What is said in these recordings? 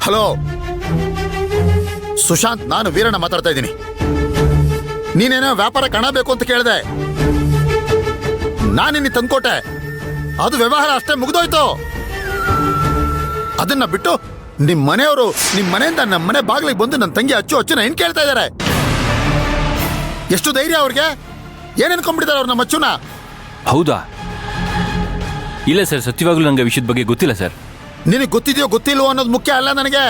Hello Sushant, ನಾನು ವೀರಣ್ಣ ಮಾತಾಡ್ತಾ ಇದ್ದೀನಿ. ನೀನೇನೋ ವ್ಯಾಪಾರ ಕಾಣಬೇಕು ಅಂತ ಕೇಳಿದೆ, ನಾನಿನ್ನಿ ತಂದ್ಕೊಟ್ಟೆ. ಅದು ವ್ಯವಹಾರ ಅಷ್ಟೇ, ಮುಗಿದೋಯ್ತು. ಅದನ್ನ ಬಿಟ್ಟು ನಿಮ್ ಮನೆಯವರು ನಿಮ್ ಮನೆಯಿಂದ ನಮ್ಮ ಮನೆ ಬಾಗಿಲಿಗೆ ಬಂದು ನನ್ನ ತಂಗಿ ಅಚ್ಚುನ ಏನ್ ಕೇಳ್ತಾ ಇದಾರೆ? ಎಷ್ಟು ಧೈರ್ಯ ಅವ್ರಿಗೆ? ಏನ್ ಅನ್ಕೊಂಡ್ಬಿಟ್ಟಿದ್ದಾರೆ ಅವ್ರು ನಮ್ಮ ಅಚ್ಚುನ? ಹೌದಾ? ಇಲ್ಲ ಸರ್, ಸತ್ಯವಾಗ್ಲೂ ನಂಗೆ ವಿಷಯದ ಬಗ್ಗೆ ಗೊತ್ತಿಲ್ಲ ಸರ್. ನಿನಗೆ ಗೊತ್ತಿದೆಯೋ ಗೊತ್ತಿಲ್ವೋ ಅನ್ನೋದು ಮುಖ್ಯ ಅಲ್ಲ ನನಗೆ.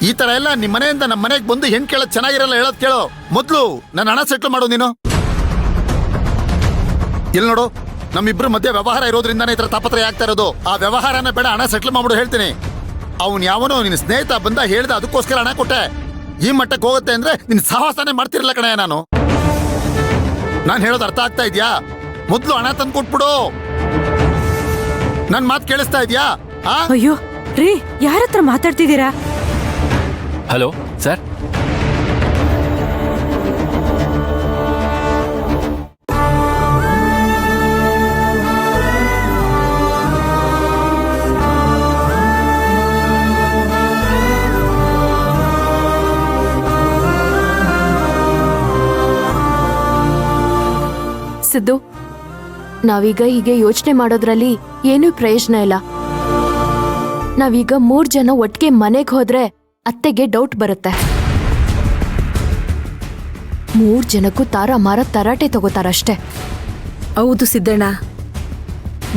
ಈ ತರ ಎಲ್ಲ ನಿಮ್ಮ ಮನೆಯಿಂದ ನಮ್ಮ ಮನೆಗೆ ಬಂದು ಹೆಣ್ ಕೇಳೋದು ಚೆನ್ನಾಗಿರಲ್ಲ. ಹೇಳೋದ್ ಕೇಳೋ ಮೊದ್ಲು ನನ್ನ ಹಣ ಸೆಟ್ಲ್ ಮಾಡು ನೀನು. ಇಲ್ಲಿ ನೋಡು, ನಮ್ಮಿಬ್ರು ಮಧ್ಯೆ ವ್ಯವಹಾರ ಇರೋದ್ರಿಂದಾನೇ ಈ ತರ ತಾಪತ್ರಯ ಆಗ್ತಾ ಇರೋದು. ಆ ವ್ಯವಹಾರನ ಬೇಡ, ಹಣ ಸೆಟ್ಲ್ ಮಾಡ್ಬಿಡು ಹೇಳ್ತೀನಿ. ಅವನ್ ಯಾವನೋ ನಿನ್ನ ಸ್ನೇಹಿತ ಬಂದ ಹೇಳ್ದ, ಅದಕ್ಕೋಸ್ಕರ ಹಣ ಕೊಟ್ಟೆ. ಈ ಮಟ್ಟಕ್ಕೆ ಹೋಗುತ್ತೆ ಅಂದ್ರೆ ನಿನ್ ಸಹವಾಸನೆ ಮಾಡ್ತಿರಲ್ಲ ಕಣೆ. ನಾನು ಹೇಳೋದು ಅರ್ಥ ಆಗ್ತಾ ಇದ್ಯಾ? ಮೊದ್ಲು ಹಣ ತಂದು ಕೊಟ್ಬಿಡು. ನನ್ ಮಾತು ಕೇಳಿಸ್ತಾ ಇದ್ಯಾ? ಅಯ್ಯೋ ರೀ, ಯಾರತ್ರ ಮಾತಾಡ್ತಿದ್ದೀರಾ? Hello sir. ಸಿದ್ದು, ನಾವೀಗ ಹೀಗೆ ಯೋಚನೆ ಮಾಡೋದ್ರಲ್ಲಿ ಏನೂ ಪ್ರಯೋಜನ ಇಲ್ಲ. ನಾವೀಗ 3 ಜನ ಒಟ್ಟಿಗೆ ಮನೆಗೆ ಹೋದ್ರೆ ಅತ್ತೆಗೆ ಡೌಟ್ ಬರುತ್ತೆ. 3 ಜನಕ್ಕೂ ತಾರ ತರಾಟೆ ತಗೋತಾರಷ್ಟೇ. ಹೌದು ಸಿದ್ದಣ್ಣ,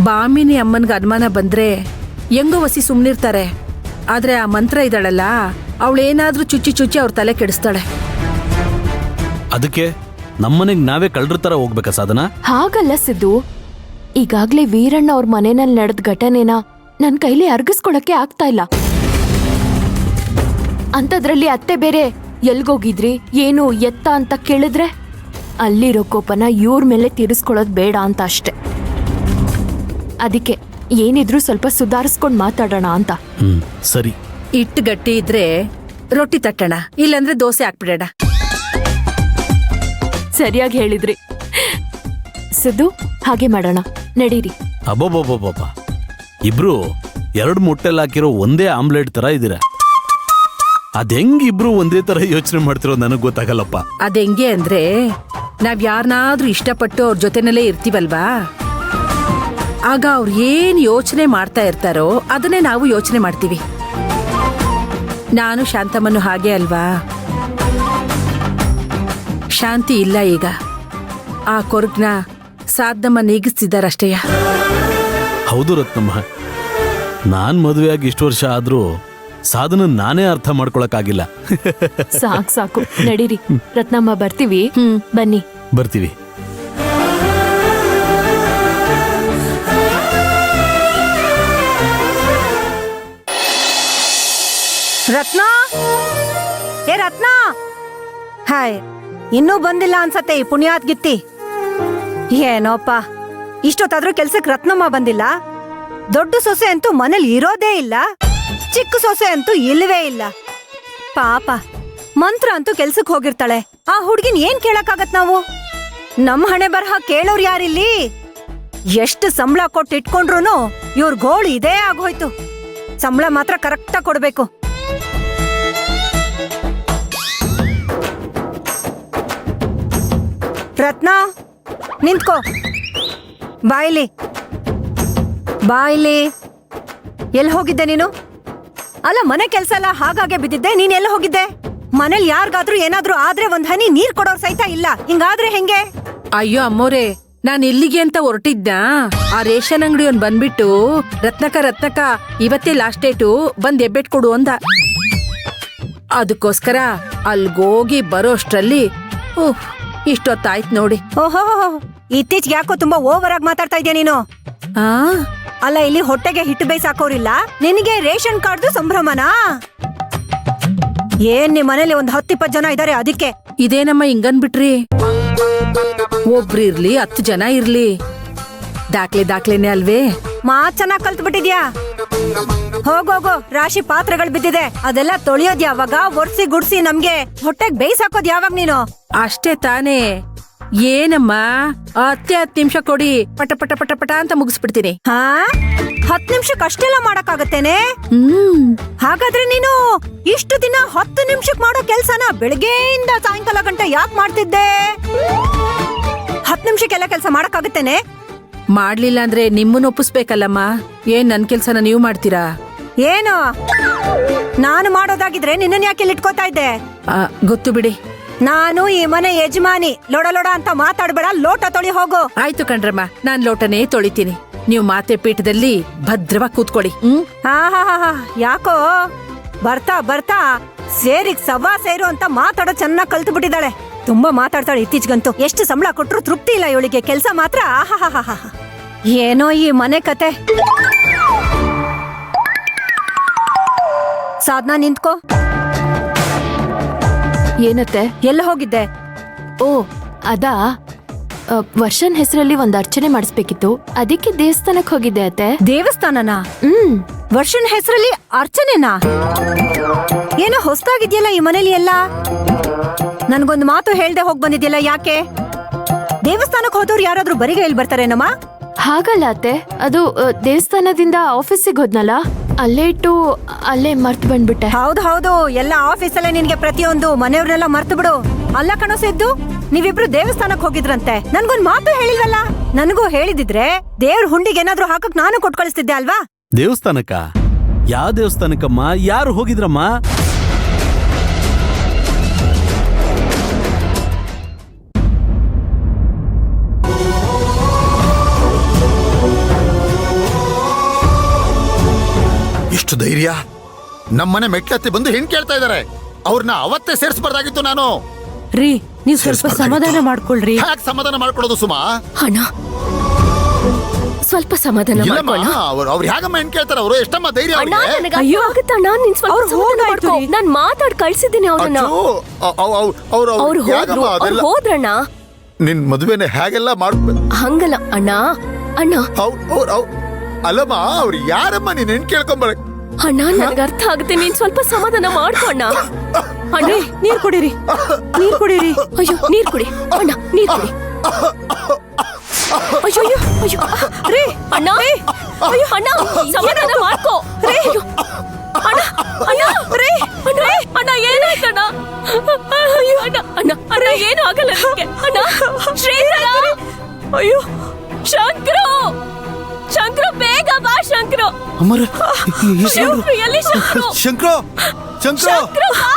ಬಾಮಿನಿ ಅಮ್ಮನ್ಗೆ ಅನುಮಾನ ಬಂದ್ರೆ ಹೆಂಗೋ ವಸಿ ಸುಮ್ನಿರ್ತಾರೆ. ಆದ್ರೆ ಆ ಮಂತ್ರ ಇದ್ದಾಳಲ್ಲ, ಅವಳೇನಾದ್ರೂ ಚುಚ್ಚಿ ಅವ್ರ ತಲೆ ಕೆಡಿಸ್ತಾಳೆ. ಅದಕ್ಕೆ ನಮ್ಮನೆಗೆ ನಾವೇ ಕಳ್ಳರ ತರ ಹೋಗ್ಬೇಕಾ ಸಾಧನ? ಹಾಗಲ್ಲ ಸಿದ್ದು, ಈಗಾಗ್ಲೇ ವೀರಣ್ಣ ಅವ್ರ ಮನೆಯಲ್ಲಿ ನಡೆದ ಘಟನೆನ ನನ್ ಕೈಲಿ ಅರ್ಗಿಸ್ಕೊಳಕ್ಕೆ ಆಗ್ತಾ ಇಲ್ಲ. ಅಂತದ್ರಲ್ಲಿ ಅತ್ತೆ ಬೇರೆ ಎಲ್ಗೋಗಿದ್ರಿ, ಏನು ಎತ್ತ ಅಂತ ಕೇಳಿದ್ರೆ ಅಲ್ಲಿರೋ ಕೋಪನ ಇವ್ರ ಮೇಲೆ ತೀರಿಸ್ಕೊಳ್ಳೋದು ಬೇಡ ಅಂತ ಅಷ್ಟೆ. ಅದಕ್ಕೆ ಏನಿದ್ರು ಸ್ವಲ್ಪ ಸುಧಾರಿಸ್ಕೊಂಡ್ ಮಾತಾಡೋಣ ಅಂತ. ಸರಿ. ಇಟ್ಟು ಗಟ್ಟಿ ಇದ್ರೆ ರೊಟ್ಟಿ ತಟ್ಟಣ, ಇಲ್ಲಾಂದ್ರೆ ದೋಸೆ ಹಾಕ್ಬಿಡೋಣ. ಸರಿಯಾಗಿ ಹೇಳಿದ್ರಿ ಸಿದ್ದು, ಹಾಗೆ ಮಾಡೋಣ, ನಡೀರಿ. ಅಬೋಬೋಬೋಬ, ಇಬ್ರು 2 ಮೊಟ್ಟೆಲ್ ಹಾಕಿರೋ ಒಂದೇ ಆಮ್ಲೆಟ್ ತರ ಇದೀರ. ಅದೆಂಗ್ ಇಬ್ರು ಒಂದೇ ತರ ಯೋಚನೆ ಮಾಡ್ತಿರೋ ನನಗ್ ಗೊತ್ತಾಗಲ್ಲಪ್ಪ. ಅದೆಂಗೆ ಅಂದ್ರೆ, ನಾವ್ ಯಾರನ್ನಾದ್ರೂ ಇಷ್ಟಪಟ್ಟು ಅವ್ರ ಜೊತೆನಲ್ಲೇ ಇರ್ತೀವಲ್ವಾ, ಆಗ ಅವ್ರು ಏನ್ ಯೋಚನೆ ಮಾಡ್ತಾ ಇರ್ತಾರೋ ಅದನ್ನೇ ನಾವು ಯೋಚನೆ ಮಾಡ್ತೀವಿ. ನಾನು ಶಾಂತಮ್ಮನು ಹಾಗೆ ಅಲ್ವಾ? ಶಾಂತಿ ಇಲ್ಲ ಈಗ. ಆ ಕೊರಗ್ನ ಸಾಧಮ್ಮ ನೀಗಿಸ್ತಿದ್ದಾರಷ್ಟೇಯ. ಹೌದು ರತ್ನಮ್ಮ, ನಾನ್ ಮದುವೆಯಾಗಿ ಇಷ್ಟು ವರ್ಷ ಆದ್ರೂ ಸಾಧನ ನಾನೇ ಅರ್ಥ ಮಾಡ್ಕೊಳಕ್ಕಾಗಿಲ್ಲ. ಸಾಕು ನಡೀರಿ. ರತ್ನಮ್ಮ ಬರ್ತೀವಿ. ಬನ್ನಿ. ಬರ್ತೀವಿ. ರತ್ನ, ಏ ರತ್ನ, ಹಾಯ್, ಇನ್ನೂ ಬಂದಿಲ್ಲ ಅನ್ಸತ್ತೆ ಈ ಪುಣ್ಯಾತ್ ಗಿತ್ತಿ. ಏನೋಪ್ಪ, ಇಷ್ಟೊತ್ತಾದ್ರೂ ಕೆಲ್ಸಕ್ಕೆ ರತ್ನಮ್ಮ ಬಂದಿಲ್ಲ. ದೊಡ್ಡ ಸೊಸೆ ಅಂತೂ ಮನೇಲಿ ಇರೋದೇ ಇಲ್ಲ, ಚಿಕ್ಕ ಸೊಸೆ ಅಂತೂ ಇಲ್ವೇ ಇಲ್ಲ. ಪಾಪ, ಮಂತ್ರ ಅಂತೂ ಕೆಲ್ಸಕ್ಕೆ ಹೋಗಿರ್ತಾಳೆ. ಆ ಹುಡ್ಗಿನ್ ಏನ್ ಕೇಳಕ್ಕಾಗತ್ ನಾವು? ನಮ್ ಹಣೆ ಬರಹ ಕೇಳೋರ್ ಯಾರಿಲ್ಲಿ? ಎಷ್ಟು ಸಂಬಳ ಕೊಟ್ಟು ಇಟ್ಕೊಂಡ್ರು ಇವ್ರ ಗೋಳು ಇದೇ ಆಗೋಯ್ತು. ಸಂಬಳ ಮಾತ್ರ ಕರೆಕ್ಟಾಗಿ ಕೊಡ್ಬೇಕು. ರತ್ನ, ನಿಂತ್ಕೋ. ಬಾಯ್ಲಿ ಬಾಯ್ಲಿ. ಎಲ್ಲಿ ಹೋಗಿದ್ದೆ ನೀನು? ಅಲ್ಲ, ಮನೆ ಕೆಲ್ಸ ಎಲ್ಲ ಹಾಗಾಗೆ ಬಿದ್ದಿದ್ದೆ. ನೀನ್ ಎಲ್ಲಿ ಹೋಗಿದ್ದೆ? ಮನೇಲಿ ಯಾರಿಗಾದ್ರೂ ಏನಾದ್ರೂ ಆದ್ರೆ ಒಂದ್ ಹನಿ ನೀರ್ ಕೊಡೋರ್ ಸಹಿತ ಇಲ್ಲ. ಹಿಂಗಾದ್ರೆ ಹೆಂಗೆ? ಅಯ್ಯೋ ಅಮ್ಮೋರೆ, ನಾನ್ ಇಲ್ಲಿಗೆ ಅಂತ ಹೊರಟಿದ್ದ. ಆ ರೇಷನ್ ಅಂಗಡಿಯವನ್ ಬಂದ್ಬಿಟ್ಟು ರತ್ನಕ ಇವತ್ತೇ ಲಾಸ್ಟ್ ಡೇಟು, ಬಂದ್ ಎಬ್ಬೆಟ್ ಕೊಡು ಅಂದ. ಅದಕ್ಕೋಸ್ಕರ ಅಲ್ಗೋಗಿ ಬರೋಷ್ಟ್ರಲ್ಲಿ ಇಷ್ಟೊತ್ತಾಯ್ತು ನೋಡಿ. ಓಹೋ, ಇತ್ತೀಚೆಗೆ ಯಾಕೋ ತುಂಬಾ ಓವರ್ ಆಗಿ ಮಾತಾಡ್ತಾ ಇದೀಯ ನೀನು. ಅಲ್ಲ, ಇಲ್ಲಿ ಹೊಟ್ಟೆಗೆ ಹಿಟ್ಟು ಬೇಯಿಸಾಕೋರಿಲ್ಲ, ನಿನಗೆ ರೇಷನ್ ಕಾರ್ಡ್ದು ಸಂಭ್ರಮನಾ? ಏನ್ ನಿಮ್ ಮನೇಲಿ ಒಂದ್ 10-20 ಜನ ಇದಾರೆ, ಅದಕ್ಕೆ. ಇದೇನಮ್ಮ ಹಿಂಗನ್ಬಿಟ್ರಿ? ಒಬ್ರು ಇರ್ಲಿ 10 ಜನ ಇರ್ಲಿ, ದಾಖಲೆನೆ ಅಲ್ವೇ? ಮಾತ್ ಚೆನ್ನಾಗ್ ಕಲ್ತ್ ಬಿಟ್ಟಿದ್ಯಾ. ಹೋಗೋಗೋ, ರಾಶಿ ಪಾತ್ರೆಗಳು ಬಿದ್ದಿದೆ, ಅದೆಲ್ಲ ತೊಳಿಯೋದ್ ಯಾವಾಗ? ಒರ್ಸಿ ಗುಡ್ಸಿ ನಮ್ಗೆ ಹೊಟ್ಟೆಗ್ ಬೇಯಿಸಾಕೋದ್ ಯಾವಾಗ ನೀನು? ಅಷ್ಟೇ ತಾನೇ. ಏನಮ್ಮ 10 ನಿಮಿಷ ಕೊಡಿ, ಪಟ ಪಟ ಪಟ ಪಟ ಅಂತ ಮುಗಿಸ್ಬಿಡ್ತೀನಿ. ಹಾ 10 ನಿಮಿಷಕ್ಕೆ ಅಷ್ಟೆಲ್ಲ ಮಾಡಕ್ಕಾಗತ್ತೇನೆ? ಹ್ಮ್ ಹಾಗಾದ್ರೆ ನೀನು ಇಷ್ಟು ದಿನ 10 ನಿಮಿಷಕ್ಕೆ ಮಾಡೋ ಕೆಲ್ಸನ ಬೆಳಗ್ಗೆಯಿಂದ ಸಾಯಂಕಾಲ ಗಂಟೆ ಯಾಕೆ ಮಾಡ್ತಿದ್ದೆ? 10 ನಿಮಿಷಕ್ಕೆಲ್ಲ ಕೆಲಸ ಮಾಡಕ್ಕಾಗತ್ತೇನೆ? ಮಾಡ್ಲಿಲ್ಲ ಅಂದ್ರೆ ನಿಮ್ಮನ್ನ ಒಪ್ಪಿಸ್ಬೇಕಲ್ಲಮ್ಮ. ಏನ್ ನನ್ ಕೆಲ್ಸನ ನೀವು ಮಾಡ್ತೀರಾ? ಏನು ನಾನು ಮಾಡೋದಾಗಿದ್ರೆ ನಿನ್ನನ್ ಯಾಕೆ ಇಲ್ಲಿ ಇಟ್ಕೋತಾ ಇದ್ದೆ? ಗೊತ್ತು ಬಿಡಿ. ನಾನು ಈ ಮನೆ ಯಜಮಾನಿ. ಲೋಡ ಲೋಡ ಅಂತ ಮಾತಾಡ್ಬೇಡ, ಲೋಟ ತೊಳಿ ಹೋಗು. ಆಯ್ತು ಕಣ್ರಮ್ಮ, ನಾನ್ ಲೋಟನೇ ತೊಳಿತೀನಿ. ನೀವು ಮಾತೆ ಪೀಠದಲ್ಲಿ ಭದ್ರವಾಗಿ ಕೂತ್ಕೊಳ್ಳಿ. ಹಾ ಯಾಕೋ ಬರ್ತಾ ಬರ್ತಾ ಸೇರಿಗ್ ಸವಾ ಸೇರು ಅಂತ ಮಾತಾಡೋ ಚೆನ್ನಾಗ್ ಕಲ್ತು ಬಿಟ್ಟಿದ್ದಾಳೆ. ತುಂಬಾ ಮಾತಾಡ್ತಾಳೆ ಇತ್ತೀಚೆಗಂತೂ. ಎಷ್ಟು ಸಂಬಳ ಕೊಟ್ರು ತೃಪ್ತಿ ಇಲ್ಲ ಇವಳಿಗೆ. ಕೆಲ್ಸ ಮಾತ್ರ ಆಹಾಹಾಹಾ. ಏನೋ ಈ ಮನೆ ಕತೆ. ಸಾಧನಾ ನಿಂತ್ಕೋ. ಏನತ್ತೆ? ಎಲ್ಲ ಹೋಗಿದ್ದೆ? ಓ ಅದಾ, ವರ್ಷನ್ ಹೆಸರಲ್ಲಿ ಒಂದ್ ಅರ್ಚನೆ ಮಾಡಿಸ್ಬೇಕಿತ್ತು, ಅದಕ್ಕೆ ದೇವಸ್ಥಾನಕ್ ಹೋಗಿದ್ದೆ ಅತ್ತೆ. ದೇವಸ್ಥಾನನಾ? ಹ್ಮ್. ವರ್ಷನ್ ಹೆಸರಲ್ಲಿ ಅರ್ಚನೆನಾ? ಏನೋ ಹೊಸ್ದಾಗಿದ್ಯಲ್ಲ ಈ ಮನೇಲಿ ಎಲ್ಲ. ನನ್ಗೊಂದು ಮಾತು ಹೇಳ್ದೆ ಹೋಗ್ ಬಂದಿದ್ಯಲ್ಲ, ಯಾಕೆ? ದೇವಸ್ಥಾನಕ್ ಹೋದವ್ರು ಯಾರಾದ್ರೂ ಬರಿಗೈಲಿ ಬರ್ತಾರೇನಮ್ಮ? ಹಾಗಲ್ಲ ಅತ್ತೆ, ಅದು ದೇವಸ್ಥಾನದಿಂದ ಆಫೀಸಿಗೆ ಹೋದ್ನಲ್ಲ, ಅಲ್ಲೇ ಇಟ್ಟು ಅಲ್ಲೇ ಮರ್ತು ಬಂದ್ಬಿಟ್ಟೆ. ಹೌದು ಎಲ್ಲ ಆಫೀಸಲ್ಲೇ ನಿನ್ಗೆ ಪ್ರತಿಯೊಂದು. ಮನೆಯವ್ರನ್ನೆಲ್ಲ ಮರ್ತು ಬಿಡು. ಅಲ್ಲ ಕಣೋ ಸಿದ್ದು, ನೀವಿಬ್ರು ದೇವಸ್ಥಾನಕ್ ಹೋಗಿದ್ರಂತೆ. ನನ್ಗೊಂದ್ ಮಾತು ಹೇಳಿಲ್ವಲ್ಲ? ನನಗೂ ಹೇಳಿದಿದ್ರೆ ದೇವ್ರ ಹುಂಡಿಗೆ ಏನಾದ್ರೂ ಹಾಕಕ್ ನಾನು ಕೊಟ್ಟು ಕಳಿಸ್ತಿದ್ದೆ ಅಲ್ವಾ? ದೇವಸ್ಥಾನಕ್ಕ? ಯಾವ ದೇವಸ್ಥಾನಕ್ಕಮ್ಮ? ಯಾರು ಹೋಗಿದ್ರಮ್ಮ? ಎಷ್ಟು ಧೈರ್ಯ! ನಮ್ಮನೆ ಮೆಟ್ಲತ್ತಿ ಬಂದು ಹೆಣ್ ಕೇಳ್ತಾ ಇದಾರೆ. ಅವ್ರನ್ನ ಅವತ್ತೇ ಸೇರಿಸಬಾರ್ದಾಗಿತ್ತು ನಾನು. ರೀ, ನೀವ್ ಸ್ವಲ್ಪ ಸಮಾಧಾನ ಮಾಡ್ಕೊಳ್ರಿ. ಯಾಕೆ ಸಮಾಧಾನ ಮಾಡ್ಕೊಳ್ಳೋದು ಸುಮಾ? ಅಣ್ಣ ಸ್ವಲ್ಪ ಸಮಾಧಾನ ಇಲ್ಲಮ್ಮ, ಮಾಡ್ಕೊಳ್ಳ. ಅವ್ರು ಹೇಗಮ್ಮ ಹೆಣ್ ಕೇಳ್ತಾರೆ? ಅವರು ಎಷ್ಟಮ್ಮ ಧೈರ್ಯ ಅಣ್ಣ ಅವ್ರಿಗೆ? ನನಗೆ ಅಯ್ಯೋ, ಆಗುತ್ತಣ್ಣ, ನೀನ್ ಸ್ವಲ್ಪ ಅವ್ರು ಸಮಾಧಾನ ಹೋಗಾಯ್ತು ಮಾಡ್ಕೊ. ರೀ. ನಾನ್ ಮಾತಾಡ್ ಕಳ್ಸಿದ್ದೀನಿ ಅವ್ರನ್ನ. ಅವ್ರು ಅವ್ರು ಹೋದ್ರಣ್ಣ. ನಿನ್ ಮದುವೆನ ಹೇಗೆಲ್ಲ ಮಾಡ್ಬೇಕು? ಹಂಗಲ್ಲ ಅಣ್ಣ. ಅಣ್ಣ ಅಲ್ಲಮ್ಮ, ಅವ್ರು ಯಾರಮ್ಮ ನೀನ್ ಹೆಣ್ ಕೇಳ್ಕೊಂಬರಕ್? ಅಣ್ಣ ನನಗೆ ಅರ್ಥ ಆಗುತ್ತೆ, ನೀನ್ ಸ್ವಲ್ಪ ಸಮಾಧಾನ ಮಾಡ್ಕೊ ಅಣ್ಣ. ಅಣ್ಣ ನೀರ್ ಕುಡೀರಿ. ಅಯ್ಯೋ ನೀರ್ ಕುಡಿ ಅಣ್ಣ, ನೀರ್ ಕುಡಿ. ಅಯ್ಯೋ ಅಯ್ಯೋ ಅಯ್ಯೋ ರೀ ಅಣ್ಣ, ಅಯ್ಯೋ ಅಣ್ಣ ಸಮಾಧಾನ ಮಾಡ್ಕೋ ರೀ. ಅಣ್ಣ ಅಣ್ಣ ರೀ ಅಣ್ಣ, ಅಣ್ಣ ಏನಾಯ್ತಣ್ಣ? ಅಯ್ಯೋ ಅಣ್ಣ ಅಣ್ಣ ಅಣ್ಣ ಏನು ಆಗಲ್ಲ ನಿಮ್ಗೆ ಅಣ್ಣ. ಶ್ರೀಧರ, ಅಯ್ಯೋ ಶಂಕ್ರು, ಶಂಕ್ರು ಬೇಗ ಬಾ ಶಂಕ್ರು. ಶಂಕ್ರು ಎಲ್ಲಿ ಶಂಕ್ರು? ಶಂಕ್ರು ಬಾ.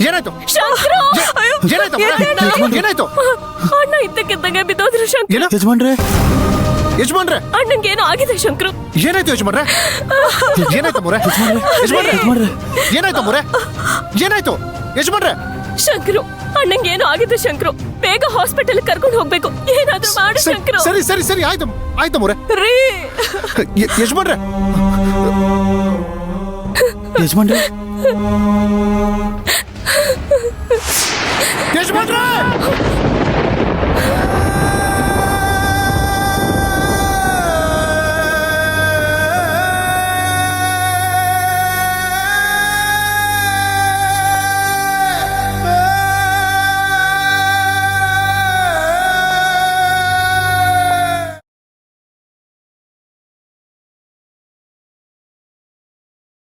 ಏನಾಯ್ತು? ಶಂಕ್ರು ಏನಾಯ್ತು? ಅಣ್ಣ ಇದ್ದಕ್ಕಿದ್ದಂಗೆ ಬಿದ್ದೋದ್ರು ಶಂಕ್ರು. ಯಜಮಾನ್ರೆ ಅಣ್ಣಂಗೇನೋ ಆಗಿದೆ ಶಂಕ್ರು. ಏನಾಯ್ತು ಯಜಮಾನ್ರೆ? ಏನಾಯ್ತು ಯಜಮಾನ್ರೆ? ಶಂಕ್ರು ಅಣ್ಣಂಗೇನೋ ಆಗಿದೆ ಶಂಕ್ರು. ಬೇಗ ಹಾಸ್ಪಿಟಲ್ ಕರ್ಕೊಂಡು ಹೋಗ್ಬೇಕು. ಏನಾದ್ರೂ ಮಾಡು ಶಂಕ್ರು. ಸರಿ ಆಯ್ತು ಮೊರೆ. ರೀ ಯಜಮಾನ್ರೆ ಯಜಮಾನ್ರೆ